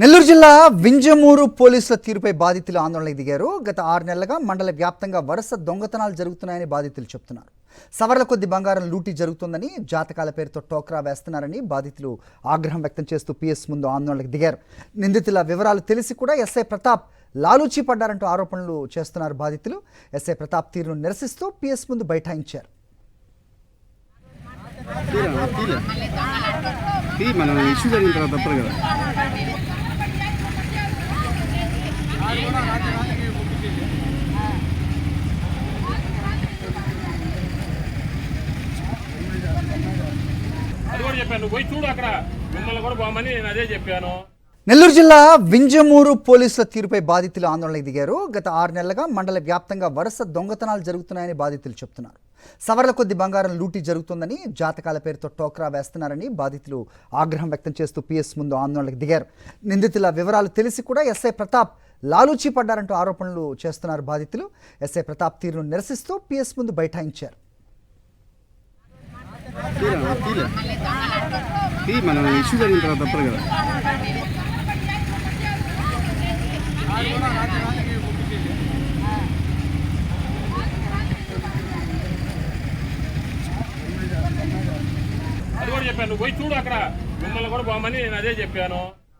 నెల్లూరు జిల్లా వింజమూరు పోలీసుల తీరుపై బాధితులు ఆందోళనకు దిగారు. గత 6 నెలలుగా మండల వ్యాప్తంగా వరుస దొంగతనాలు జరుగుతున్నాయని బాధితులు చెబుతున్నారు. సవర్ల కొద్ది బంగారం లూటీ జరుగుతుందని, జాతకాల పేరుతో టోక్రా వేస్తున్నారని బాధితులు ఆగ్రహం వ్యక్తం చేస్తూ పిఎస్ ముందు ఆందోళనకు దిగారు. నిందితుల వివరాలు తెలిసి కూడా ఎస్ఐ ప్రతాప్ లాలూచీ పడ్డారంటూ ఆరోపణలు చేస్తున్నారు బాధితులు. ఎస్ఐ ప్రతాప్ తీరును నిరసిస్తూ పిఎస్ ముందు బైఠాయించారు. నెల్లూరు జిల్లా వింజమూరు పోలీసుల తీరుపై బాధితులు ఆందోళనకు దిగారు. గత 6 నెలలుగా మండల వ్యాప్తంగా వరుస దొంగతనాలు జరుగుతున్నాయని బాధితులు చెబుతున్నారు. సవర్ల కొద్ది బంగారం లూటీ జరుగుతుందని, జాతకాల పేరుతో టోక్రా వేస్తున్నారని బాధితులు ఆగ్రహం వ్యక్తం చేస్తూ పిఎస్ ముందు ఆందోళనకు దిగారు. నిందితుల వివరాలు తెలిసి కూడా ఎస్ఐ ప్రతాప్ లాలూచీ పడ్డారంటూ ఆరోపణలు చేస్తున్నారు బాధితులు. ఎస్ఐ ప్రతాప్ తీరును నిరసిస్తూ పిఎస్ ముందు బైఠాయించారు. అది కూడా చెప్పాను, పోయి చూడు అక్కడ మిమ్మల్ని కూడా బామని నేను అదే చెప్పాను.